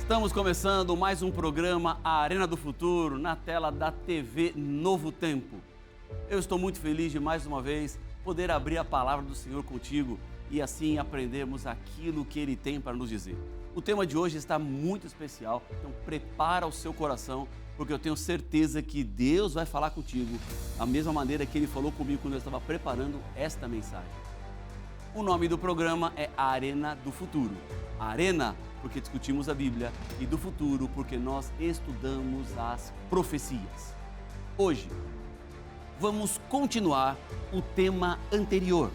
Estamos começando mais um programa, a Arena do Futuro, na tela da TV Novo Tempo. Eu estou muito feliz de mais uma vez poder abrir a palavra do Senhor contigo e assim aprendermos aquilo que Ele tem para nos dizer. O tema de hoje está muito especial, então prepara o seu coração, porque eu tenho certeza que Deus vai falar contigo da mesma maneira que Ele falou comigo quando eu estava preparando esta mensagem. O nome do programa é a Arena do Futuro. A Arena, porque discutimos a Bíblia, e do futuro, porque nós estudamos as profecias. Hoje, vamos continuar o tema anterior.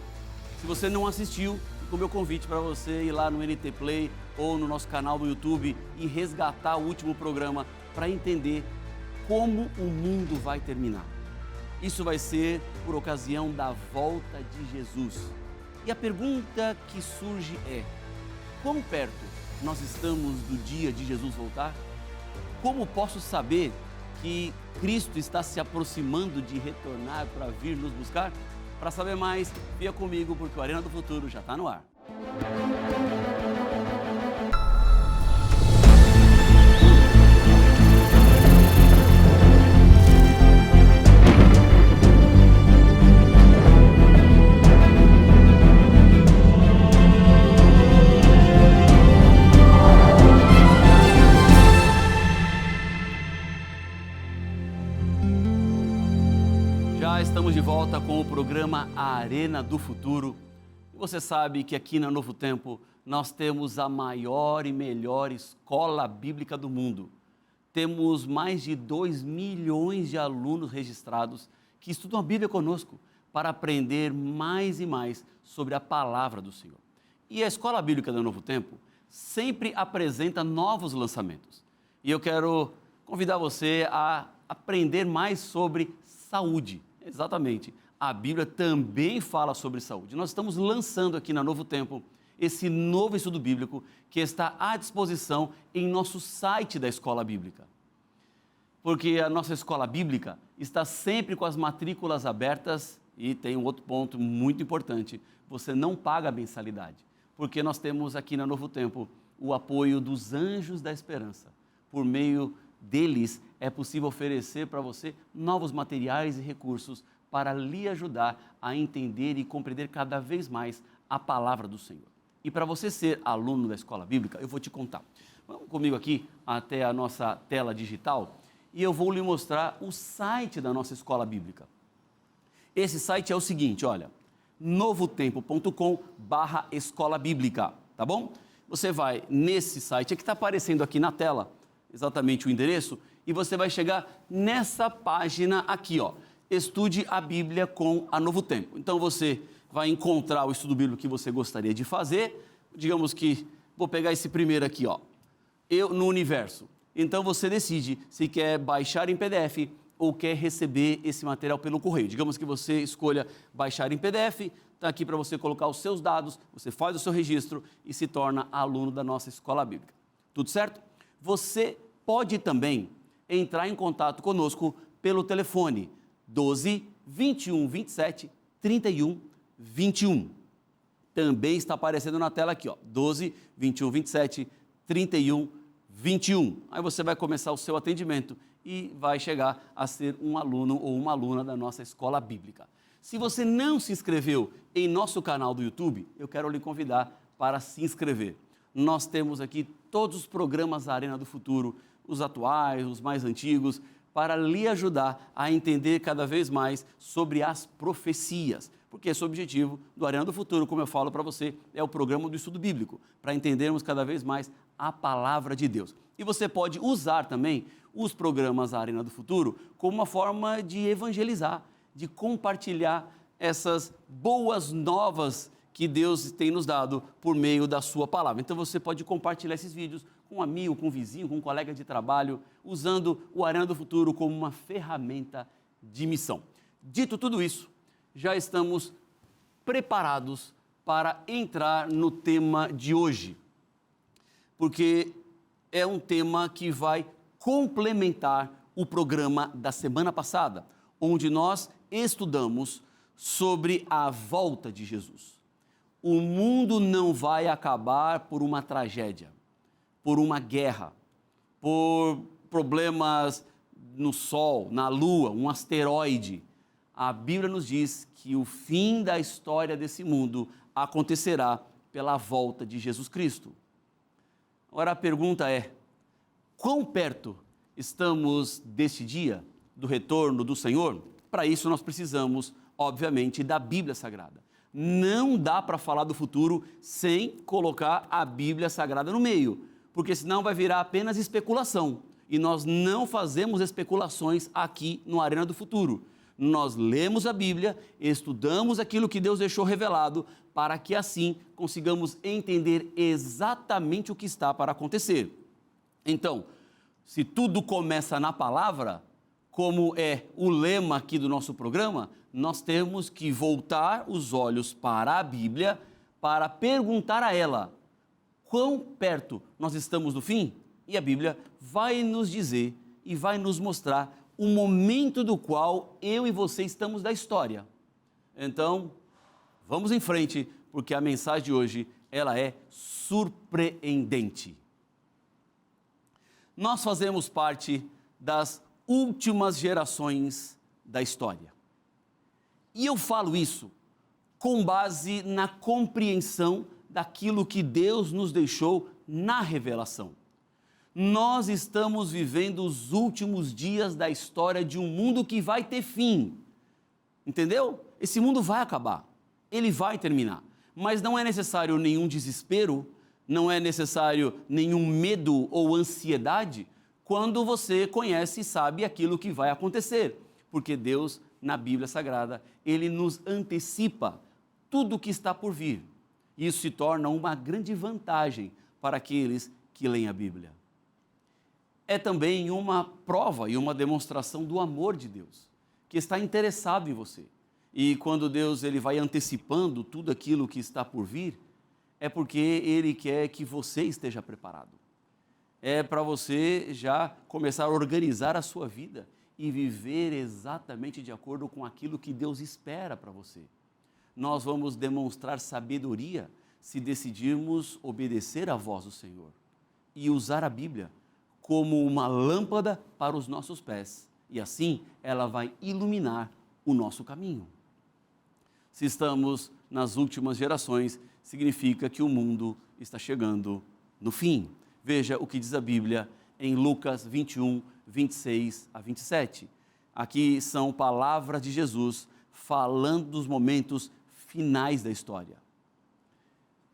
Se você não assistiu, fica o meu convite para você ir lá no NT Play ou no nosso canal do YouTube e resgatar o último programa para entender como o mundo vai terminar. Isso vai ser por ocasião da volta de Jesus. E a pergunta que surge é: quão perto nós estamos do dia de Jesus voltar? Como posso saber que Cristo está se aproximando de retornar para vir nos buscar? Para saber mais, fica comigo porque o Arena do Futuro já está no ar. Estamos de volta com o programa A Arena do Futuro. Você sabe que aqui na Novo Tempo nós temos a maior e melhor escola bíblica do mundo. Temos mais de 2 milhões de alunos registrados que estudam a Bíblia conosco para aprender mais e mais sobre a palavra do Senhor. E a escola bíblica do Novo Tempo sempre apresenta novos lançamentos. E eu quero convidar você a aprender mais sobre saúde. Exatamente. A Bíblia também fala sobre saúde. Nós estamos lançando aqui na Novo Tempo esse novo estudo bíblico que está à disposição em nosso site da Escola Bíblica. Porque a nossa Escola Bíblica está sempre com as matrículas abertas e tem um outro ponto muito importante: você não paga a mensalidade, porque nós temos aqui na Novo Tempo o apoio dos Anjos da Esperança. Por meio deles é possível oferecer para você novos materiais e recursos para lhe ajudar a entender e compreender cada vez mais a palavra do Senhor. E para você ser aluno da Escola Bíblica, eu vou te contar. Vamos comigo aqui até a nossa tela digital e eu vou lhe mostrar o site da nossa Escola Bíblica. Esse site é o seguinte, olha, novotempo.com/escola bíblica, tá bom? Você vai nesse site, que está aparecendo aqui na tela, exatamente o endereço, e você vai chegar nessa página aqui, ó, Estude a Bíblia com a Novo Tempo. Então você vai encontrar o estudo bíblico que você gostaria de fazer. Digamos que vou pegar esse primeiro aqui, ó, Eu no Universo. Então você decide se quer baixar em PDF ou quer receber esse material pelo correio. Digamos que você escolha baixar em PDF, está aqui para você colocar os seus dados, você faz o seu registro e se torna aluno da nossa Escola Bíblica. Tudo certo? Você pode também entrar em contato conosco pelo telefone 12 21 27 31 21. Também está aparecendo na tela aqui, ó, 12 21 27 31 21. Aí você vai começar o seu atendimento e vai chegar a ser um aluno ou uma aluna da nossa Escola Bíblica. Se você não se inscreveu em nosso canal do YouTube, eu quero lhe convidar para se inscrever. Nós temos aqui todos os programas da Arena do Futuro, os atuais, os mais antigos, para lhe ajudar a entender cada vez mais sobre as profecias. Porque esse é o objetivo do Arena do Futuro, como eu falo para você, é o programa do estudo bíblico, para entendermos cada vez mais a palavra de Deus. E você pode usar também os programas da Arena do Futuro como uma forma de evangelizar, de compartilhar essas boas novas que Deus tem nos dado por meio da sua palavra. Então você pode compartilhar esses vídeos com um amigo, com um vizinho, com um colega de trabalho, usando o Arena do Futuro como uma ferramenta de missão. Dito tudo isso, já estamos preparados para entrar no tema de hoje, porque é um tema que vai complementar o programa da semana passada, onde nós estudamos sobre a volta de Jesus. O mundo não vai acabar por uma tragédia, por uma guerra, por problemas no Sol, na Lua, um asteroide, a Bíblia nos diz que o fim da história desse mundo acontecerá pela volta de Jesus Cristo. Agora a pergunta é: quão perto estamos deste dia, do retorno do Senhor? Para isso nós precisamos, obviamente, da Bíblia Sagrada. Não dá para falar do futuro sem colocar a Bíblia Sagrada no meio, porque senão vai virar apenas especulação. E nós não fazemos especulações aqui no Arena do Futuro. Nós lemos a Bíblia, estudamos aquilo que Deus deixou revelado, para que assim consigamos entender exatamente o que está para acontecer. Então, se tudo começa na palavra, como é o lema aqui do nosso programa, nós temos que voltar os olhos para a Bíblia para perguntar a ela: quão perto nós estamos do fim? E a Bíblia vai nos dizer e vai nos mostrar o momento do qual eu e você estamos da história. Então, vamos em frente, porque a mensagem de hoje, ela é surpreendente. Nós fazemos parte das últimas gerações da história. E eu falo isso com base na compreensão daquilo que Deus nos deixou na revelação. Nós estamos vivendo os últimos dias da história de um mundo que vai ter fim. Entendeu? Esse mundo vai acabar, ele vai terminar. Mas não é necessário nenhum desespero, não é necessário nenhum medo ou ansiedade quando você conhece e sabe aquilo que vai acontecer. Porque Deus, na Bíblia Sagrada, Ele nos antecipa tudo o que está por vir. Isso se torna uma grande vantagem para aqueles que leem a Bíblia. É também uma prova e uma demonstração do amor de Deus, que está interessado em você. E quando Deus ele vai antecipando tudo aquilo que está por vir, é porque Ele quer que você esteja preparado. É para você já começar a organizar a sua vida e viver exatamente de acordo com aquilo que Deus espera para você. Nós vamos demonstrar sabedoria se decidirmos obedecer à voz do Senhor e usar a Bíblia como uma lâmpada para os nossos pés, e assim ela vai iluminar o nosso caminho. Se estamos nas últimas gerações, significa que o mundo está chegando no fim. Veja o que diz a Bíblia em Lucas 21, 26 a 27. Aqui são palavras de Jesus falando dos momentos finais da história.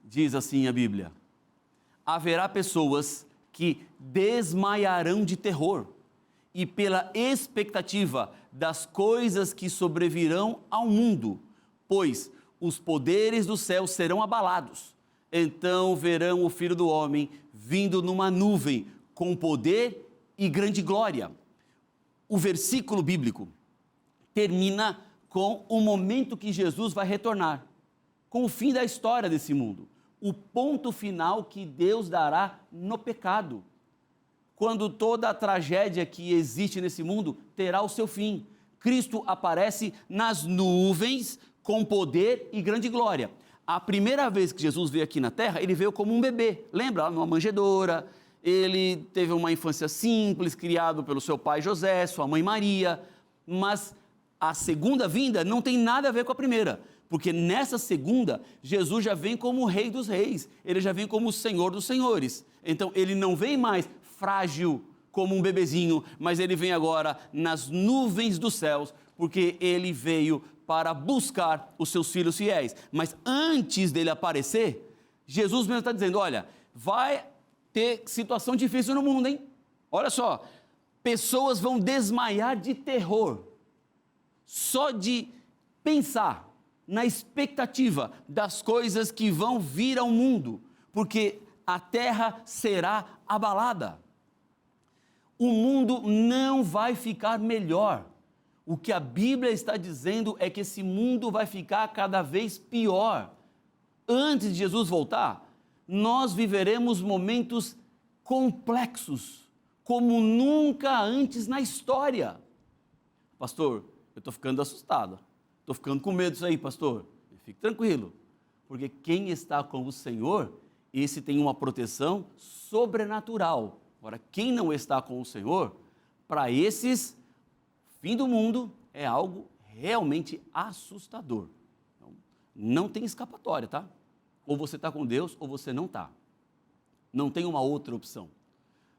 Diz assim a Bíblia: haverá pessoas que desmaiarão de terror e pela expectativa das coisas que sobrevirão ao mundo, pois os poderes do céu serão abalados. Então verão o Filho do Homem vindo numa nuvem com poder e grande glória. O versículo bíblico termina com o momento que Jesus vai retornar, com o fim da história desse mundo, o ponto final que Deus dará no pecado, quando toda a tragédia que existe nesse mundo terá o seu fim. Cristo aparece nas nuvens com poder e grande glória. A primeira vez que Jesus veio aqui na terra, ele veio como um bebê, lembra? Numa manjedoura. Ele teve uma infância simples, criado pelo seu pai José, sua mãe Maria, mas a segunda vinda não tem nada a ver com a primeira, porque nessa segunda, Jesus já vem como o Rei dos Reis, ele já vem como o Senhor dos Senhores. Então ele não vem mais frágil como um bebezinho, mas ele vem agora nas nuvens dos céus, porque ele veio para buscar os seus filhos fiéis. Mas antes dele aparecer, Jesus mesmo está dizendo: olha, vai ter situação difícil no mundo, hein? Olha só, pessoas vão desmaiar de terror, só de pensar na expectativa das coisas que vão vir ao mundo, porque a terra será abalada. O mundo não vai ficar melhor. O que a Bíblia está dizendo é que esse mundo vai ficar cada vez pior. Antes de Jesus voltar, nós viveremos momentos complexos, como nunca antes na história. Pastor, eu estou ficando assustado, estou ficando com medo disso aí, pastor. Fique tranquilo, porque quem está com o Senhor, esse tem uma proteção sobrenatural. Agora, quem não está com o Senhor, para esses, fim do mundo é algo realmente assustador. Então, não tem escapatória, tá? Ou você está com Deus ou você não está. Não tem uma outra opção.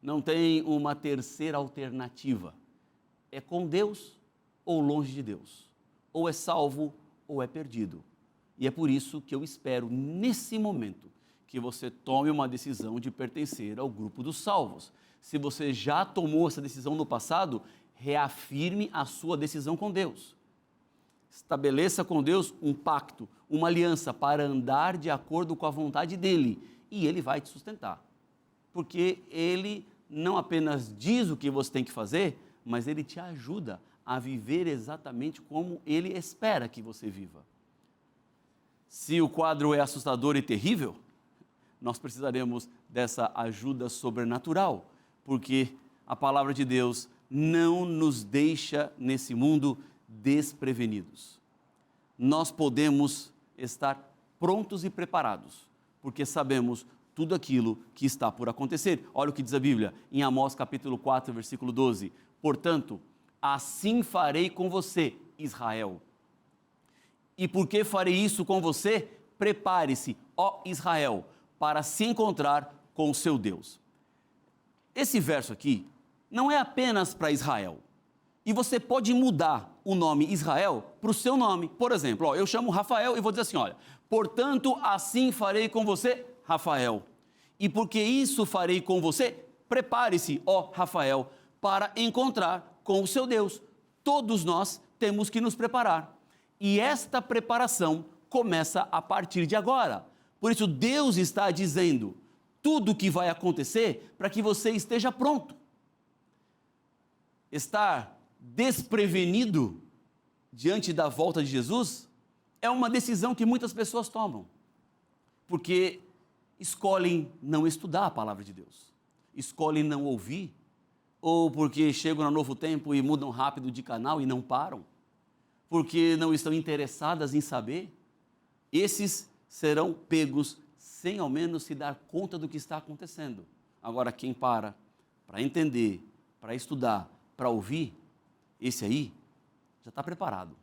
Não tem uma terceira alternativa. É com Deus ou longe de Deus. Ou é salvo ou é perdido. E é por isso que eu espero, nesse momento, que você tome uma decisão de pertencer ao grupo dos salvos. Se você já tomou essa decisão no passado, reafirme a sua decisão com Deus. Estabeleça com Deus um pacto, uma aliança para andar de acordo com a vontade dEle. E Ele vai te sustentar. Porque Ele não apenas diz o que você tem que fazer, mas Ele te ajuda a viver exatamente como Ele espera que você viva. Se o quadro é assustador e terrível, nós precisaremos dessa ajuda sobrenatural, porque a palavra de Deus não nos deixa nesse mundo desprevenidos. Nós podemos estar prontos e preparados, porque sabemos tudo aquilo que está por acontecer. Olha o que diz a Bíblia, em Amós capítulo 4, versículo 12. Portanto, assim farei com você, Israel. E por que farei isso com você? Prepare-se, ó Israel, para se encontrar com o seu Deus. Esse verso aqui não é apenas para Israel. E você pode mudar o nome Israel para o seu nome. Por exemplo, ó, eu chamo Rafael e vou dizer assim, olha, portanto, assim farei com você, Rafael. E porque isso farei com você, prepare-se, ó Rafael, para encontrar com o seu Deus. Todos nós temos que nos preparar. E esta preparação começa a partir de agora. Por isso, Deus está dizendo tudo o que vai acontecer para que você esteja pronto. Estar desprevenido diante da volta de Jesus é uma decisão que muitas pessoas tomam, porque escolhem não estudar a palavra de Deus, escolhem não ouvir, ou porque chegam no Novo Tempo e mudam rápido de canal e não param, porque não estão interessadas em saber. Esses serão pegos sem ao menos se dar conta do que está acontecendo. Agora, quem para entender, para estudar, para ouvir, esse aí já está preparado.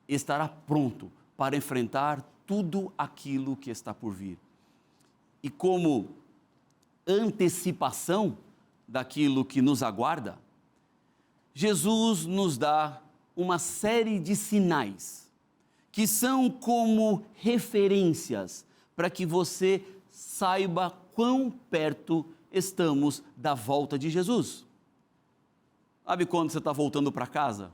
Estará pronto para enfrentar tudo aquilo que está por vir. E como antecipação daquilo que nos aguarda, Jesus nos dá uma série de sinais que são como referências para que você saiba quão perto estamos da volta de Jesus. Sabe quando você está voltando para casa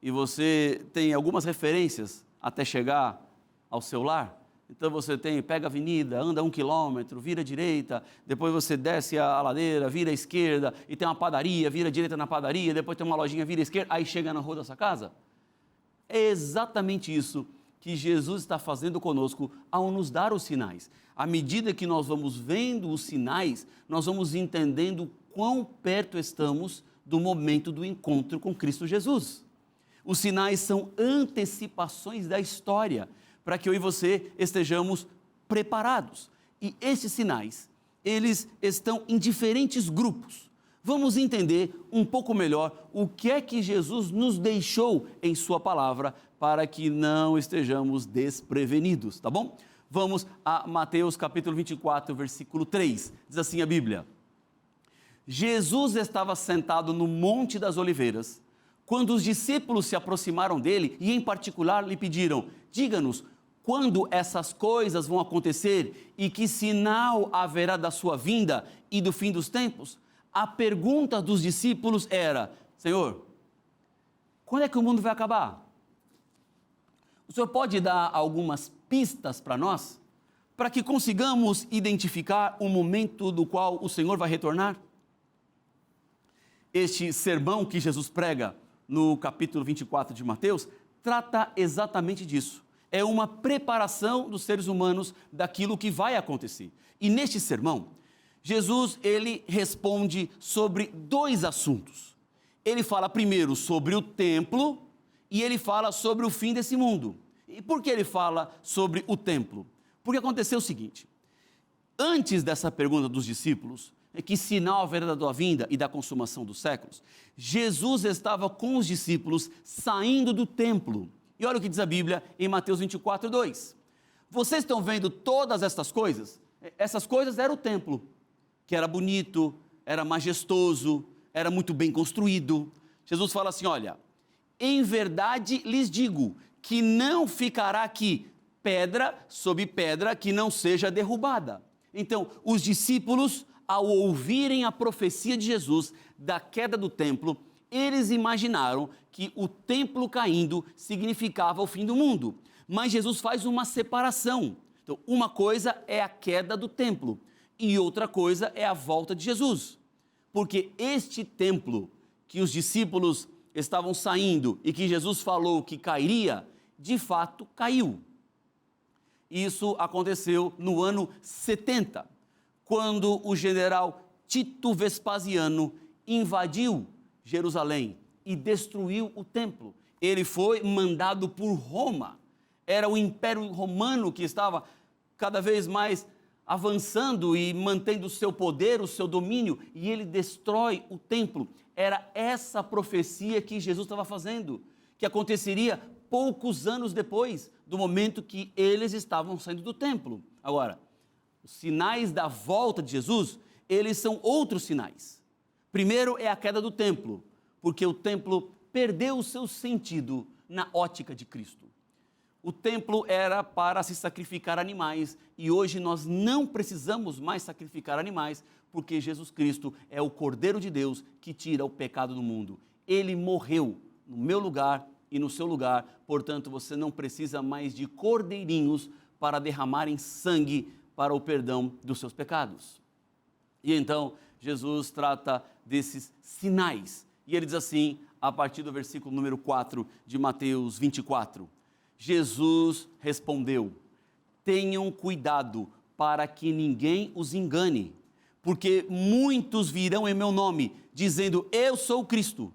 e você tem algumas referências até chegar ao seu lar? Então você pega a avenida, anda 1 quilômetro, vira à direita, depois você desce a ladeira, vira à esquerda, e tem uma padaria, vira à direita na padaria, depois tem uma lojinha, vira à esquerda, aí chega na rua da sua casa. É exatamente isso que Jesus está fazendo conosco ao nos dar os sinais. À medida que nós vamos vendo os sinais, nós vamos entendendo quão perto estamos do momento do encontro com Cristo Jesus. Os sinais são antecipações da história, para que eu e você estejamos preparados. E esses sinais, eles estão em diferentes grupos. Vamos entender um pouco melhor o que é que Jesus nos deixou em sua palavra, para que não estejamos desprevenidos, tá bom? Vamos a Mateus capítulo 24, versículo 3. Diz assim a Bíblia: Jesus estava sentado no Monte das Oliveiras, quando os discípulos se aproximaram dele e, em particular, lhe pediram: diga-nos, quando essas coisas vão acontecer e que sinal haverá da sua vinda e do fim dos tempos? A pergunta dos discípulos era: Senhor, quando é que o mundo vai acabar? O Senhor pode dar algumas pistas para nós, para que consigamos identificar o momento do qual o Senhor vai retornar? Este sermão que Jesus prega no capítulo 24 de Mateus trata exatamente disso. É uma preparação dos seres humanos daquilo que vai acontecer. E neste sermão, Jesus, ele responde sobre dois assuntos. Ele fala primeiro sobre o templo e ele fala sobre o fim desse mundo. E por que ele fala sobre o templo? Porque aconteceu o seguinte: Antes dessa pergunta dos discípulos, que sinal haverá da tua vinda e da consumação dos séculos, Jesus estava com os discípulos saindo do templo. E olha o que diz a Bíblia em Mateus 24, 2. Vocês estão vendo todas estas coisas? Essas coisas eram o templo, que era bonito, era majestoso, era muito bem construído. Jesus fala assim, olha, em verdade lhes digo que não ficará aqui pedra sobre pedra que não seja derrubada. Então, os discípulos, ao ouvirem a profecia de Jesus da queda do templo, eles imaginaram que o templo caindo significava o fim do mundo. Mas Jesus faz uma separação. Então, uma coisa é a queda do templo e outra coisa é a volta de Jesus. Porque este templo que os discípulos estavam saindo e que Jesus falou que cairia, de fato caiu. Isso aconteceu no ano 70, quando o general Tito Vespasiano invadiu Jerusalém e destruiu o templo. Ele foi mandado por Roma. Era o Império Romano que estava cada vez mais avançando e mantendo o seu poder, o seu domínio, e ele destrói o templo. Era essa profecia que Jesus estava fazendo, que aconteceria poucos anos depois do momento que eles estavam saindo do templo. Agora, os sinais da volta de Jesus, eles são outros sinais. Primeiro é a queda do templo, porque o templo perdeu o seu sentido na ótica de Cristo. O templo era para se sacrificar animais e hoje nós não precisamos mais sacrificar animais, porque Jesus Cristo é o Cordeiro de Deus que tira o pecado do mundo. Ele morreu no meu lugar e no seu lugar, portanto você não precisa mais de cordeirinhos para derramarem sangue para o perdão dos seus pecados. E então Jesus trata desses sinais e ele diz assim, a partir do versículo número 4 de Mateus 24, Jesus respondeu, tenham cuidado para que ninguém os engane, porque muitos virão em meu nome, dizendo, eu sou o Cristo,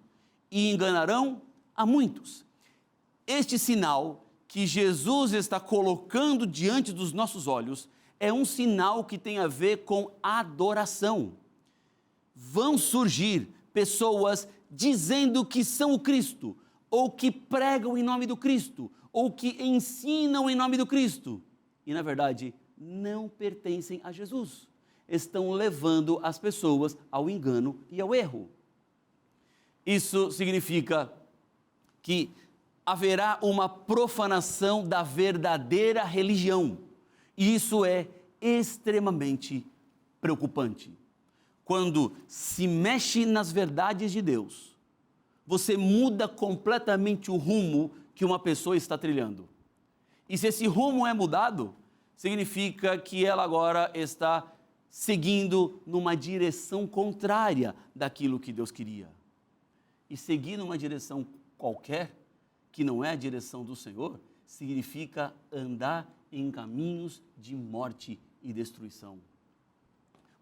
e enganarão a muitos. Este sinal que Jesus está colocando diante dos nossos olhos é um sinal que tem a ver com adoração. Vão surgir pessoas dizendo que são o Cristo, ou que pregam em nome do Cristo, ou que ensinam em nome do Cristo, e na verdade não pertencem a Jesus. Estão levando as pessoas ao engano e ao erro. Isso significa que haverá uma profanação da verdadeira religião. E isso é extremamente preocupante. Quando se mexe nas verdades de Deus, você muda completamente o rumo que uma pessoa está trilhando. E se esse rumo é mudado, significa que ela agora está seguindo numa direção contrária daquilo que Deus queria. E seguir numa direção qualquer, que não é a direção do Senhor, significa andar em caminhos de morte e destruição.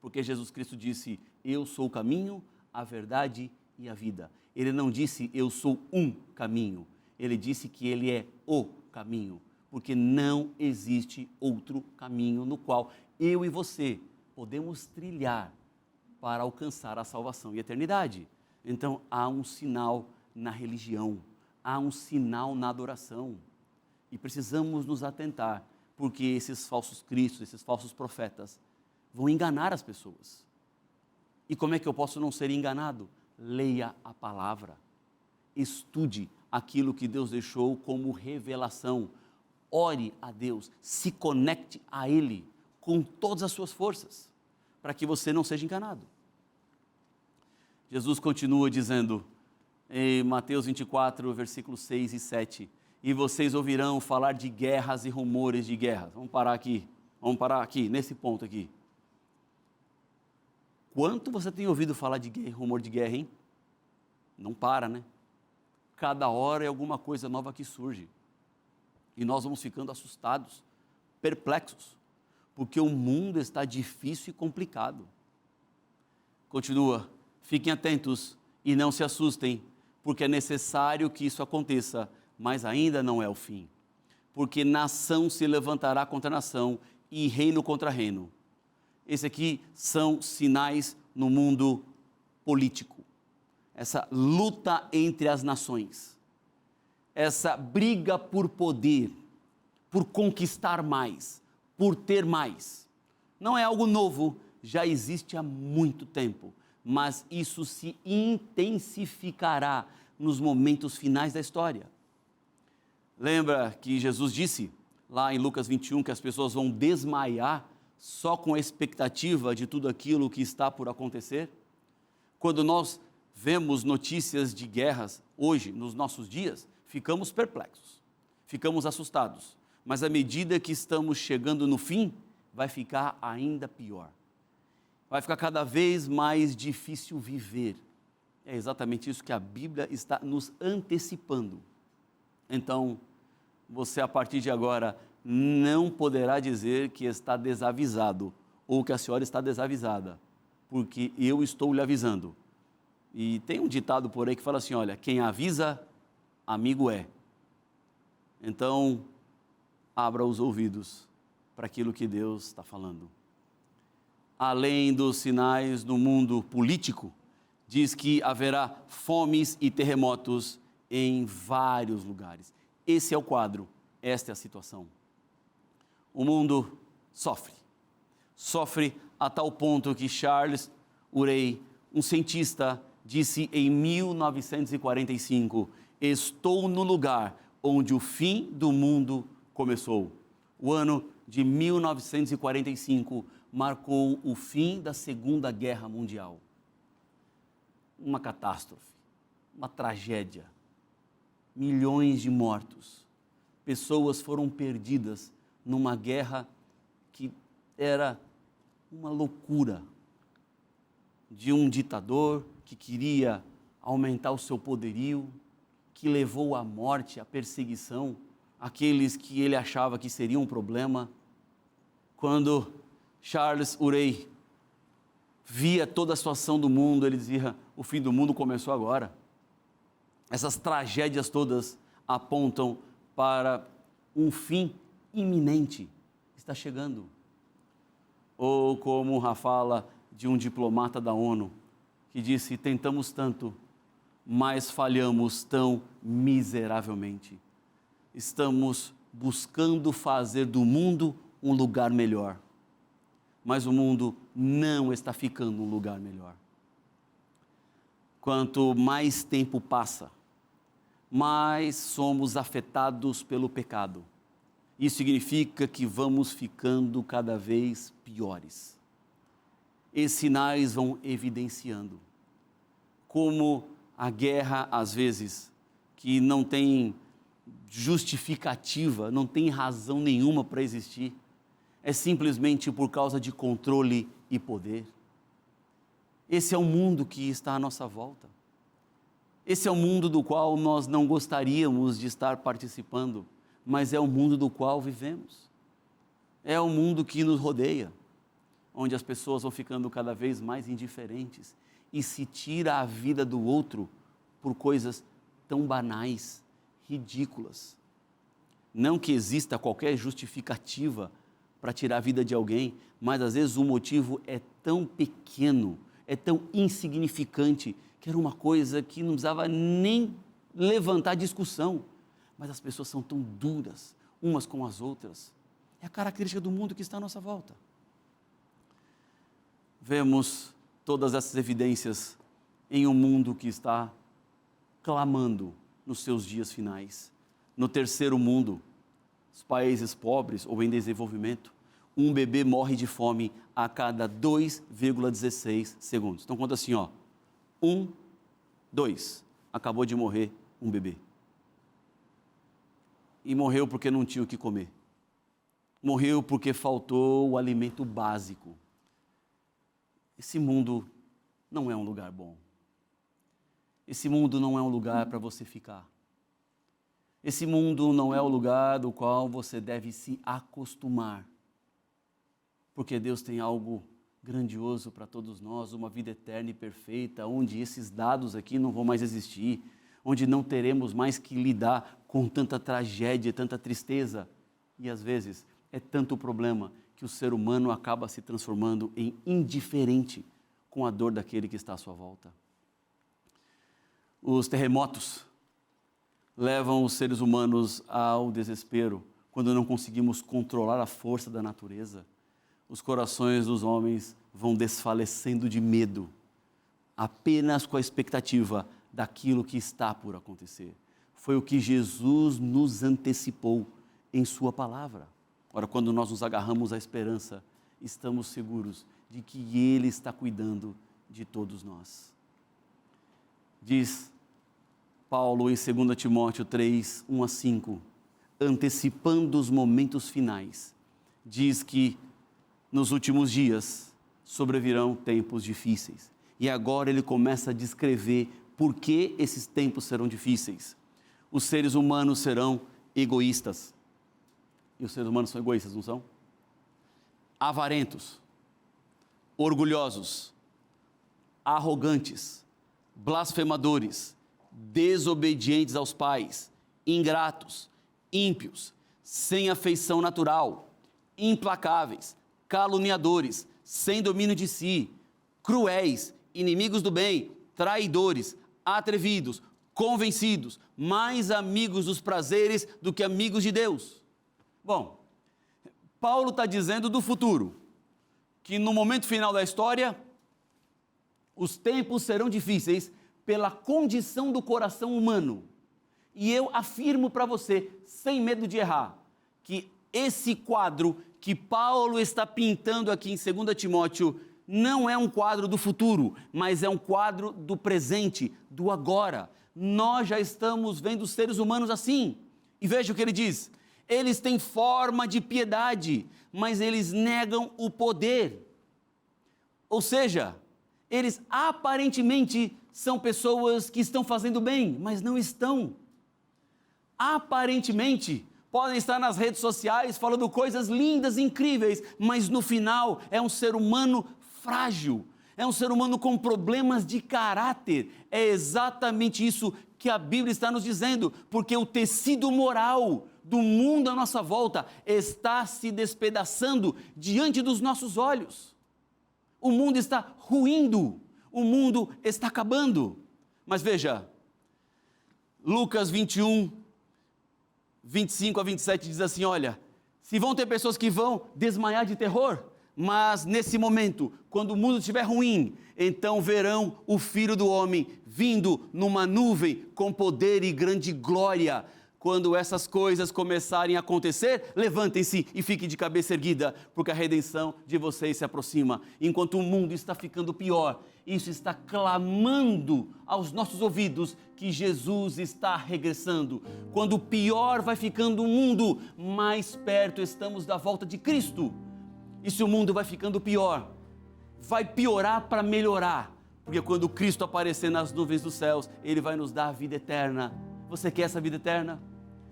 Porque Jesus Cristo disse, eu sou o caminho, a verdade e a vida. Ele não disse, eu sou um caminho. Ele disse que ele é o caminho. Porque não existe outro caminho no qual eu e você podemos trilhar para alcançar a salvação e a eternidade. Então, há um sinal na religião, há um sinal na adoração. E precisamos nos atentar, porque esses falsos cristos, esses falsos profetas, vão enganar as pessoas. E como é que eu posso não ser enganado? Leia a palavra, estude aquilo que Deus deixou como revelação, ore a Deus, se conecte a Ele com todas as suas forças, para que você não seja enganado. Jesus continua dizendo, em Mateus 24, versículos 6 e 7, e vocês ouvirão falar de guerras e rumores de guerras. Vamos parar aqui, nesse ponto aqui. Quanto você tem ouvido falar de guerra, rumor de guerra, hein? Não para, né? Cada hora é alguma coisa nova que surge. E nós vamos ficando assustados, perplexos, porque o mundo está difícil e complicado. Continua, fiquem atentos e não se assustem, porque é necessário que isso aconteça, mas ainda não é o fim. Porque nação se levantará contra nação e reino contra reino. Esse aqui são sinais no mundo político. Essa luta entre as nações. Essa briga por poder, por conquistar mais, por ter mais. Não é algo novo, já existe há muito tempo, mas isso se intensificará nos momentos finais da história. Lembra que Jesus disse, lá em Lucas 21, que as pessoas vão desmaiar só com a expectativa de tudo aquilo que está por acontecer? Quando nós vemos notícias de guerras hoje, nos nossos dias, ficamos perplexos, ficamos assustados, mas à medida que estamos chegando no fim, vai ficar ainda pior. Vai ficar cada vez mais difícil viver. É exatamente isso que a Bíblia está nos antecipando. Então, você a partir de agora não poderá dizer que está desavisado ou que a senhora está desavisada, porque eu estou lhe avisando. E tem um ditado por aí que fala assim, olha, quem avisa, amigo é. Então, abra os ouvidos para aquilo que Deus está falando. Além dos sinais no mundo político, diz que haverá fomes e terremotos em vários lugares. Esse é o quadro, esta é a situação. O mundo sofre a tal ponto que Charles Urey, um cientista, disse em 1945, estou no lugar onde o fim do mundo começou. O ano de 1945 marcou o fim da Segunda Guerra Mundial. Uma catástrofe, uma tragédia, milhões de mortos, pessoas foram perdidas numa guerra que era uma loucura de um ditador que queria aumentar o seu poderio, que levou à morte, à perseguição, aqueles que ele achava que seriam um problema. Quando Charles Urey via toda a situação do mundo, ele dizia, o fim do mundo começou agora. Essas tragédias todas apontam para um fim iminente, está chegando. Ou como a fala de um diplomata da ONU, que disse, tentamos tanto, mas falhamos tão miseravelmente. Estamos buscando fazer do mundo um lugar melhor, mas o mundo não está ficando um lugar melhor. Quanto mais tempo passa, mais somos afetados pelo pecado. Isso significa que vamos ficando cada vez piores. Esses sinais vão evidenciando como a guerra, às vezes, que não tem justificativa, não tem razão nenhuma para existir, é simplesmente por causa de controle e poder. Esse é o mundo que está à nossa volta. Esse é o mundo do qual nós não gostaríamos de estar participando, mas é o mundo do qual vivemos. É o mundo que nos rodeia, onde as pessoas vão ficando cada vez mais indiferentes e se tira a vida do outro por coisas tão banais, ridículas. Não que exista qualquer justificativa para tirar a vida de alguém, mas às vezes o motivo é tão pequeno, é tão insignificante, que era uma coisa que não precisava nem levantar discussão. Mas as pessoas são tão duras, umas com as outras. É a característica do mundo que está à nossa volta. Vemos todas essas evidências em um mundo que está clamando nos seus dias finais. No terceiro mundo, os países pobres ou em desenvolvimento, um bebê morre de fome a cada 2,16 segundos. Então conta assim, 1, 2, acabou de morrer um bebê. E morreu porque não tinha o que comer. Morreu porque faltou o alimento básico. Esse mundo não é um lugar bom. Esse mundo não é um lugar para você ficar. Esse mundo não é o lugar do qual você deve se acostumar. Porque Deus tem algo grandioso para todos nós, uma vida eterna e perfeita, onde esses dados aqui não vão mais existir, onde não teremos mais que lidar com tanta tragédia, tanta tristeza. E às vezes é tanto problema que que o ser humano acaba se transformando em indiferente com a dor daquele que está à sua volta. Os terremotos levam os seres humanos ao desespero quando não conseguimos controlar a força da natureza. Os corações dos homens vão desfalecendo de medo, apenas com a expectativa daquilo que está por acontecer. Foi o que Jesus nos antecipou em sua palavra. Ora, quando nós nos agarramos à esperança, estamos seguros de que Ele está cuidando de todos nós. Diz Paulo em 2 Timóteo 3, 1 a 5, antecipando os momentos finais, diz que nos últimos dias sobrevirão tempos difíceis. E agora ele começa a descrever por que esses tempos serão difíceis. Os seres humanos serão egoístas. E os seres humanos são egoístas, não são? Avarentos, orgulhosos, arrogantes, blasfemadores, desobedientes aos pais, ingratos, ímpios, sem afeição natural, implacáveis, caluniadores, sem domínio de si, cruéis, inimigos do bem, traidores, atrevidos, convencidos, mais amigos dos prazeres do que amigos de Deus. Bom, Paulo está dizendo do futuro, que no momento final da história, os tempos serão difíceis pela condição do coração humano. E eu afirmo para você, sem medo de errar, que esse quadro que Paulo está pintando aqui em 2 Timóteo não é um quadro do futuro, mas é um quadro do presente, do agora. Nós já estamos vendo os seres humanos assim. E veja o que ele diz: eles têm forma de piedade, mas eles negam o poder. Ou seja, eles aparentemente são pessoas que estão fazendo bem, mas não estão. Aparentemente, podem estar nas redes sociais falando coisas lindas, incríveis, mas no final é um ser humano frágil, é um ser humano com problemas de caráter. É exatamente isso que a Bíblia está nos dizendo, porque o tecido moral do mundo à nossa volta está se despedaçando diante dos nossos olhos. O mundo está ruindo, o mundo está acabando. Mas veja, Lucas 21, 25 a 27 diz assim: olha, se vão ter pessoas que vão desmaiar de terror, mas nesse momento, quando o mundo estiver ruim, então verão o Filho do Homem vindo numa nuvem com poder e grande glória. Quando essas coisas começarem a acontecer, levantem-se e fiquem de cabeça erguida, porque a redenção de vocês se aproxima. Enquanto o mundo está ficando pior, isso está clamando aos nossos ouvidos que Jesus está regressando. Quando o pior vai ficando o mundo, mais perto estamos da volta de Cristo. E se o mundo vai ficando pior, vai piorar para melhorar, porque quando Cristo aparecer nas nuvens dos céus, Ele vai nos dar a vida eterna. Você quer essa vida eterna?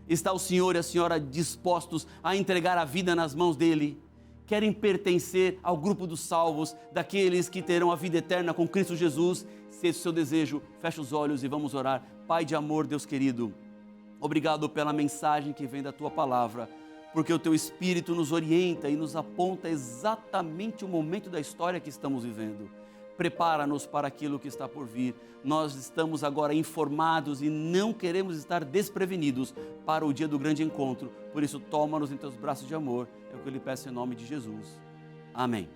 Está o Senhor e a Senhora dispostos a entregar a vida nas mãos dEle? Querem pertencer ao grupo dos salvos, daqueles que terão a vida eterna com Cristo Jesus? Se esse é o seu desejo, feche os olhos e vamos orar. Pai de amor, Deus querido, obrigado pela mensagem que vem da Tua Palavra, porque o Teu Espírito nos orienta e nos aponta exatamente o momento da história que estamos vivendo. Prepara-nos para aquilo que está por vir. Nós estamos agora informados e não queremos estar desprevenidos para o dia do grande encontro. Por isso, toma-nos em Teus braços de amor. É o que eu lhe peço em nome de Jesus. Amém.